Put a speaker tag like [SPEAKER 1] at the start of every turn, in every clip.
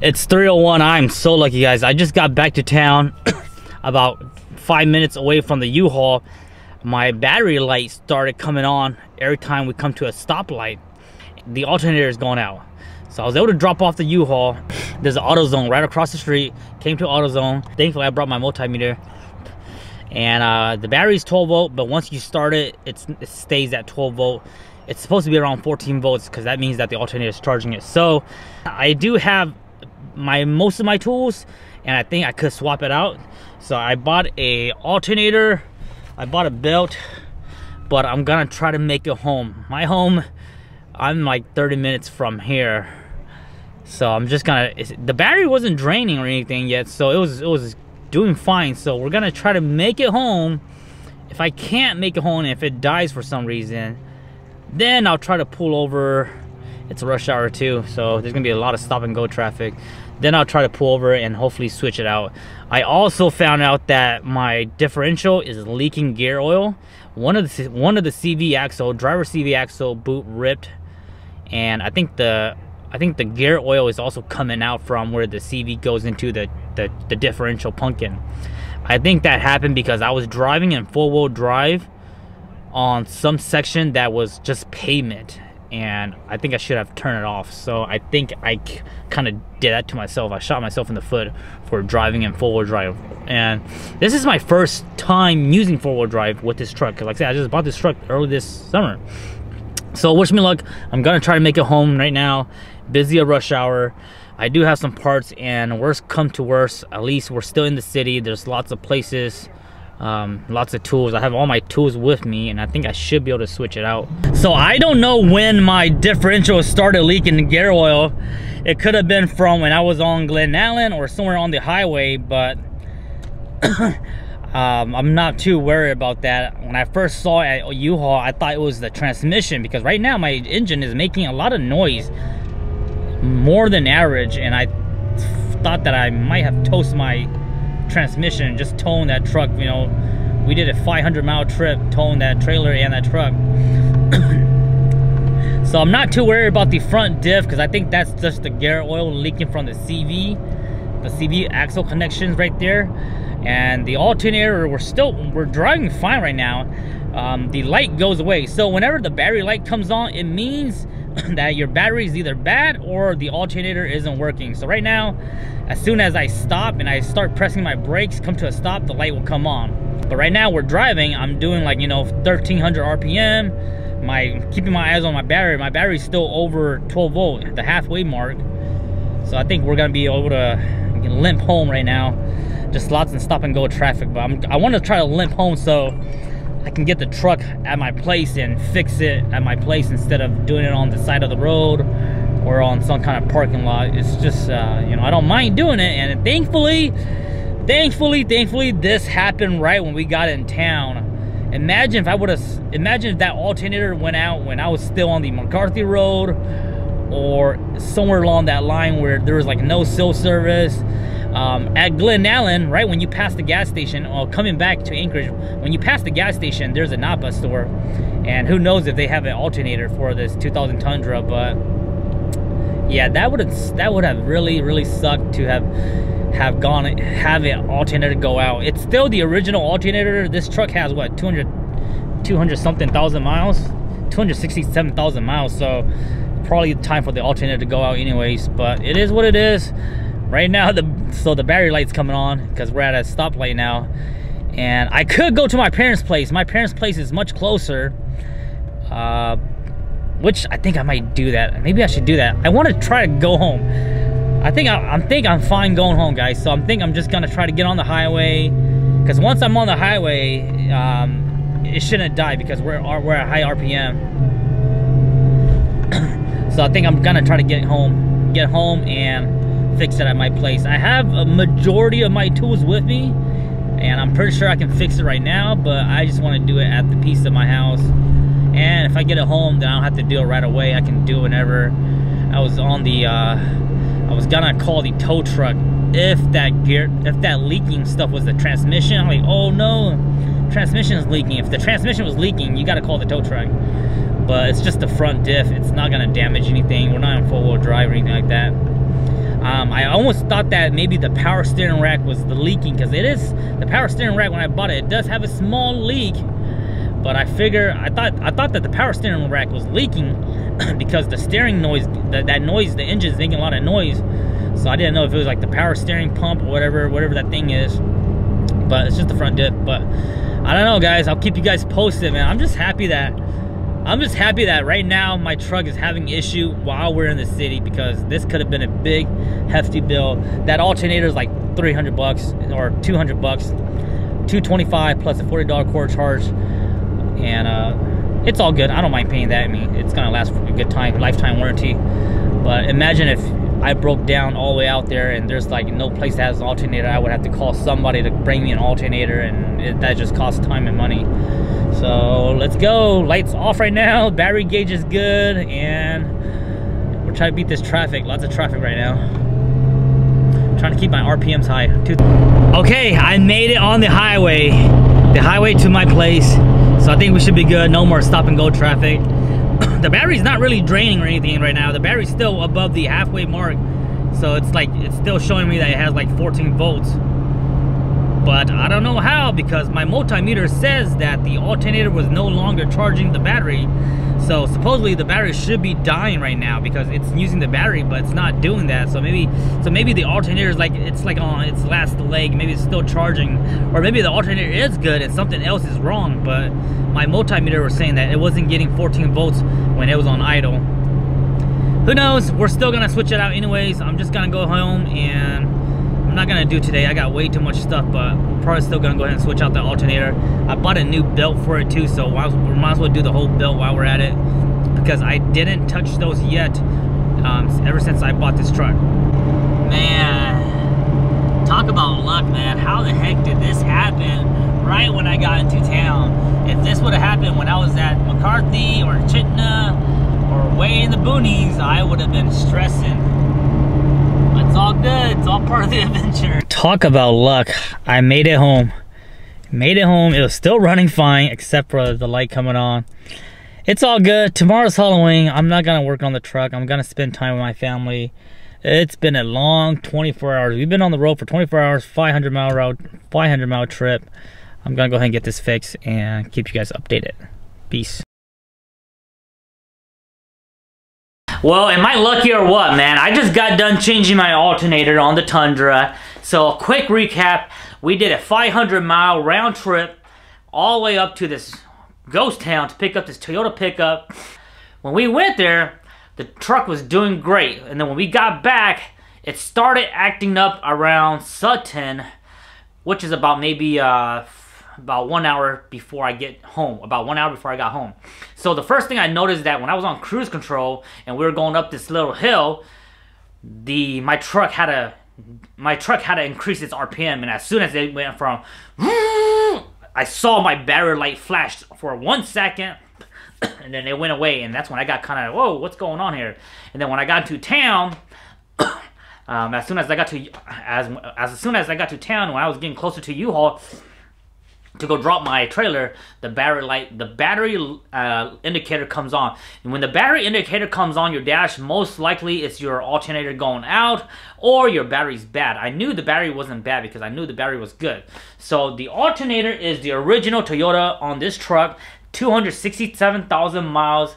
[SPEAKER 1] It's 3:01. I'm so lucky, guys. I just got back to town about 5 minutes away from the U-Haul. My battery light started coming on every time we come to a stoplight. The alternator is going out. So I was able to drop off the U-Haul. There's an AutoZone right across the street. Came to AutoZone. Thankfully, I brought my multimeter. And the battery's 12 volt, but once you start it, it stays at 12 volt. It's supposed to be around 14 volts because that means that the alternator is charging it. So I do have most of my tools, and I think I could swap it out. So I bought a alternator, I bought a belt, but I'm gonna try to make it home. My home, I'm like 30 minutes from here. So I'm just gonna, the battery wasn't draining or anything yet, so it was doing fine. So we're gonna try to make it home. If I can't make it home, if it dies for some reason, then I'll try to pull over. It's rush hour too, so there's gonna be a lot of stop and go traffic. Then I'll try to pull over and hopefully switch it out. I also found out that my differential is leaking gear oil. One of the CV axle, driver CV axle boot ripped, and I think the gear oil is also coming out from where the CV goes into the differential pumpkin. I think that happened because I was driving in four-wheel drive on some section that was just pavement, and I think I should have turned it off. So I think I kind of did that to myself. I shot myself in the foot for driving in four-wheel drive. And this is my first time using four-wheel drive with this truck. Like I said, I just bought this truck early this summer. So wish me luck. I'm gonna try to make it home right now. Busy at rush hour. I do have some parts, and worst come to worst, at least we're still in the city. There's lots of places, lots of tools. I have all my tools with me, and I think I should be able to switch it out. So I don't know when my differential started leaking the gear oil. It could have been from when I was on Glen Allen or somewhere on the highway, but I'm not too worried about that. When I first saw it at U-Haul, I thought it was the transmission, because right now my engine is making a lot of noise, more than average, and I thought that I might have toasted my transmission, just towing that truck. You know, we did a 500-mile trip towing that trailer and that truck. So I'm not too worried about the front diff, because I think that's just the gear oil leaking from the CV axle connections right there. And the alternator, we're driving fine right now. The light goes away, so whenever the battery light comes on, it means that your battery is either bad or the alternator isn't working. So right now, as soon as I stop and I start pressing my brakes, come to a stop, the light will come on. But right now we're driving, I'm doing like, you know, 1300 RPM. Keeping my eyes on my battery. My battery's still over 12 volt, the halfway mark. So I think we're gonna be able to limp home right now. Just lots of stop and go traffic, but I want to try to limp home so I can get the truck at my place and fix it at my place instead of doing it on the side of the road or on some kind of parking lot. It's just, you know, I don't mind doing it. And thankfully, this happened right when we got in town. Imagine if that alternator went out when I was still on the McCarthy Road or somewhere along that line where there was like no cell service. At Glen Allen, right when you pass the gas station, or coming back to Anchorage, when you pass the gas station, there's a Napa store, and who knows if they have an alternator for this 2000 Tundra. But yeah, that would have really sucked to have an alternator go out. It's still the original alternator. This truck has what, 200 something thousand miles, 267,000 miles. So probably time for the alternator to go out anyways. But it is what it is. Right now, so the battery light's coming on because we're at a stoplight now. And I could go to my parents' place. My parents' place is much closer, which I think I might do that. Maybe I should do that. I want to try to go home. I think I'm fine going home, guys. So I'm just gonna try to get on the highway, because once I'm on the highway, it shouldn't die because we're at high RPM. So I think I'm gonna try to get home and fix it at my place. I have a majority of my tools with me, and I'm pretty sure I can fix it right now, but I just want to do it at the piece of my house. And if I get it home, then I don't have to do it right away. I can do it whenever. I was gonna call the tow truck if that leaking stuff was the transmission. I'm like, oh no, transmission is leaking. If the transmission was leaking, you gotta call the tow truck. But it's just the front diff. It's not gonna damage anything. We're not in four-wheel drive or anything like that. I almost thought that maybe the power steering rack was the leaking, because it is the power steering rack. When I bought it, it does have a small leak, but I thought that the power steering rack was leaking because the steering noise, that noise, the engine's making a lot of noise. So I didn't know if it was like the power steering pump or whatever that thing is. But it's just the front diff. But I don't know, guys. I'll keep you guys posted, man. I'm just happy that right now my truck is having issue while we're in the city, because this could have been a big hefty bill. That alternator is like 300 bucks or 200 bucks, 225 plus a $40 core charge, and it's all good. I don't mind paying that. I mean, it's gonna last for a good time, lifetime warranty. But imagine if I broke down all the way out there and there's like no place that has an alternator. I would have to call somebody to bring me an alternator, and that just costs time and money. So let's go. Lights off right now, battery gauge is good, and we're trying to beat this traffic. Lots of traffic right now. I'm trying to keep my RPMs high. Okay, I made it on the highway to my place, so I think we should be good. No more stop and go traffic. The battery's not really draining or anything right now. The battery's still above the halfway mark, so it's like, it's still showing me that it has like 14 volts. But I don't know how, because my multimeter says that the alternator was no longer charging the battery. So supposedly the battery should be dying right now, because it's using the battery, but it's not doing that. So maybe the alternator is like, it's like on its last leg. Maybe it's still charging, or maybe the alternator is good and something else is wrong. But my multimeter was saying that it wasn't getting 14 volts when it was on idle. Who knows? We're still gonna switch it out anyways. I'm just gonna go home, and I'm not gonna do today. I got way too much stuff, but I'm probably still gonna go ahead and switch out the alternator. I bought a new belt for it too, so we might as well do the whole belt while we're at it, because I didn't touch those yet ever since I bought this truck. Man, talk about luck, man. How the heck did this happen right when I got into town? If this would have happened when I was at McCarthy or Chitina or way in the boonies, I would have been stressing. It's all good. It's all part of the adventure. Talk about luck. I made it home. It was still running fine, except for the light coming on. It's all good. Tomorrow's Halloween. I'm not gonna work on the truck. I'm gonna spend time with my family. It's been a long 24 hours. We've been on the road for 24 hours, 500 mile trip. I'm gonna go ahead and get this fixed and keep you guys updated. Peace. Well, am I lucky or what, man? I just got done changing my alternator on the Tundra. So a quick recap, we did a 500-mile round trip all the way up to this ghost town to pick up this Toyota pickup. When we went there, the truck was doing great. And then when we got back, it started acting up around Sutton, which is about maybe about 1 hour before I get home, about 1 hour before I got home. So the first thing I noticed, that when I was on cruise control and we were going up this little hill, my truck had to increase its RPM, and as soon as it went from, I saw my battery light flashed for 1 second, and then it went away, and that's when I got kind of, whoa, what's going on here? And then when I got to town, as soon as I got to town, when I was getting closer to U-Haul to go drop my trailer, the battery indicator comes on. And when the battery indicator comes on your dash, most likely it's your alternator going out or your battery's bad. I knew the battery wasn't bad because I knew the battery was good. So the alternator is the original Toyota on this truck, 267,000 miles.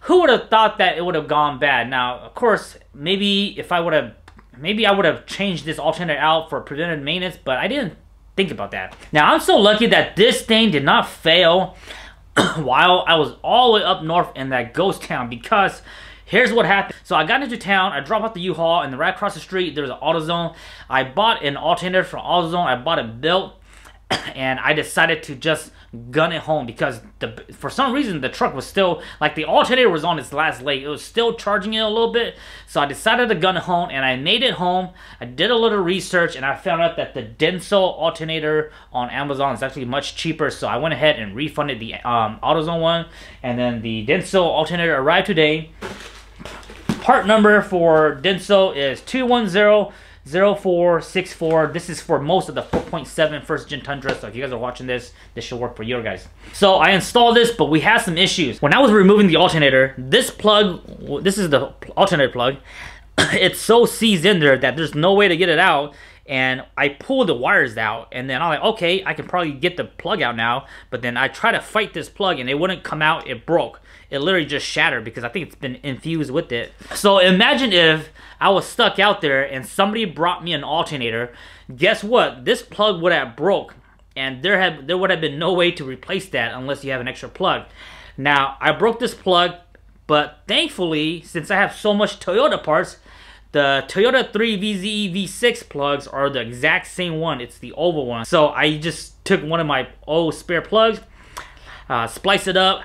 [SPEAKER 1] Who would have thought that it would have gone bad? Now, of course, maybe I would have changed this alternator out for preventive maintenance, but I didn't think about that. Now, I'm so lucky that this thing did not fail while I was all the way up north in that ghost town, because here's what happened. So I got into town, I dropped off the U-Haul, and right across the street, there's an AutoZone. I bought an alternator from AutoZone. I bought a belt, and I decided to just gun it home because for some reason the truck was still, like, the alternator was on its last leg. It was still charging it a little bit. So I decided to gun it home, and I made it home. I did a little research, and I found out that the Denso alternator on Amazon is actually much cheaper. So I went ahead and refunded the AutoZone one, and then the Denso alternator arrived today. Part number for Denso is 2100464. This is for most of the 4.7 first gen Tundra, so if you guys are watching this should work for you guys. So I installed this, but we had some issues. When I was removing the alternator, this is the alternator plug. it's so seized in there that there's no way to get it out. And I pulled the wires out, and then I'm like, okay, I can probably get the plug out now. But then I try to fight this plug, and it wouldn't come out. It broke. It literally just shattered because I think it's been infused with it. So imagine if I was stuck out there and somebody brought me an alternator. Guess what? This plug would have broke, and there would have been no way to replace that unless you have an extra plug. Now, I broke this plug, but thankfully, since I have so much Toyota parts, the Toyota 3VZE V6 plugs are the exact same one. It's the oval one. So I just took one of my old spare plugs, spliced it up,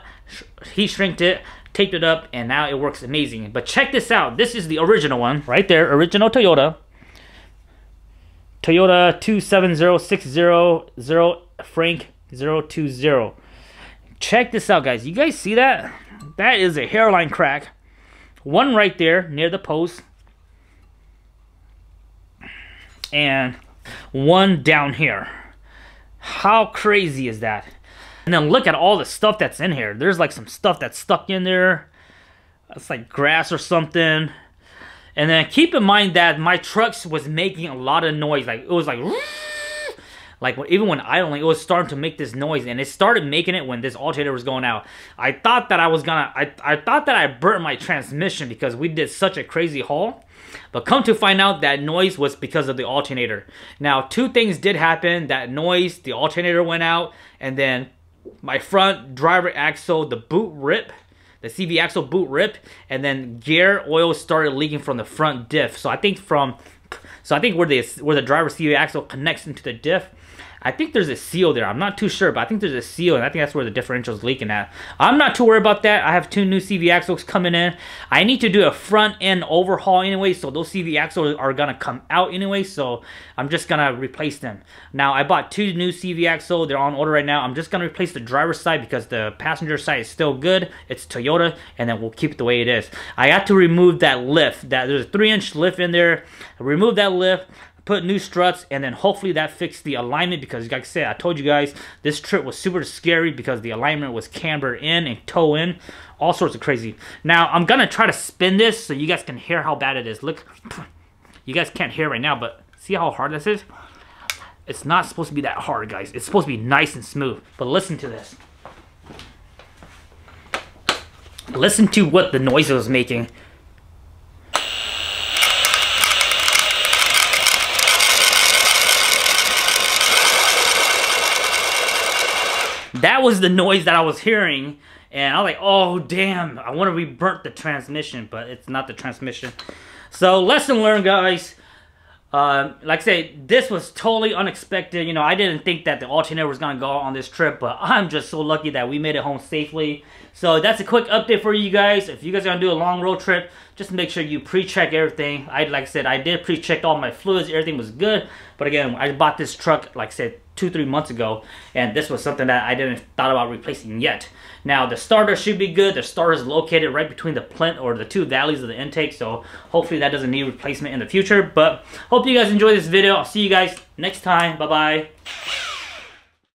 [SPEAKER 1] heat shrinked it, taped it up, and now it works amazing. But check this out. This is the original one right there. Original Toyota. Toyota 270600 Frank 020. Check this out, guys. You guys see that? That is a hairline crack. One right there near the post, and one down here. How crazy is that? And then look at all the stuff that's in here. There's like some stuff that's stuck in there. It's like grass or something. And then keep in mind that my trucks was making a lot of noise. Like it was like even when idling, it was starting to make this noise, and it started making it when this alternator was going out. I thought that I was gonna, I thought that I burnt my transmission because we did such a crazy haul. But come to find out that noise was because of the alternator. Now, two things did happen. That noise, the alternator went out, and then my front driver axle, the boot rip, the CV axle boot rip, and then gear oil started leaking from the front diff. So I think where the driver CV axle connects into the diff, I think there's a seal there. I'm not too sure, but I think there's a seal, and I think that's where the differential is leaking at. I'm not too worried about that. I have two new CV axles coming in. I need to do a front end overhaul anyway, so those CV axles are gonna come out anyway, so I'm just gonna replace them. Now, I bought two new CV axles. They're on order right now. I'm just gonna replace the driver's side because the passenger side is still good. It's Toyota, and then we'll keep it the way it is. I got to remove that lift. There's a 3-inch lift in there. I removed that lift, put new struts, and then hopefully that fixed the alignment, because like I said, I told you guys this trip was super scary because the alignment was cambered in and toe in, all sorts of crazy. Now I'm gonna try to spin this so you guys can hear how bad it is. Look, you guys can't hear right now, but see how hard this is? It's not supposed to be that hard, guys. It's supposed to be nice and smooth. But listen to this. Listen to what the noise it was making. That was the noise that I was hearing, and I was like, oh damn, I wonder if we burnt the transmission, but it's not the transmission. So lesson learned, guys. Like I said, this was totally unexpected. You know, I didn't think that the alternator was gonna go on this trip, but I'm just so lucky that we made it home safely. So that's a quick update for you guys. If you guys are gonna do a long road trip, just make sure you pre-check everything. Like I said, I did pre-check all my fluids. Everything was good. But again, I bought this truck, like I said, 2-3 months ago, and this was something that I didn't thought about replacing yet. Now the starter should be good. The starter is located right between the plinth or the two valleys of the intake, so hopefully that doesn't need replacement in the future. But hope you guys enjoy this video. I'll see you guys next time. Bye bye.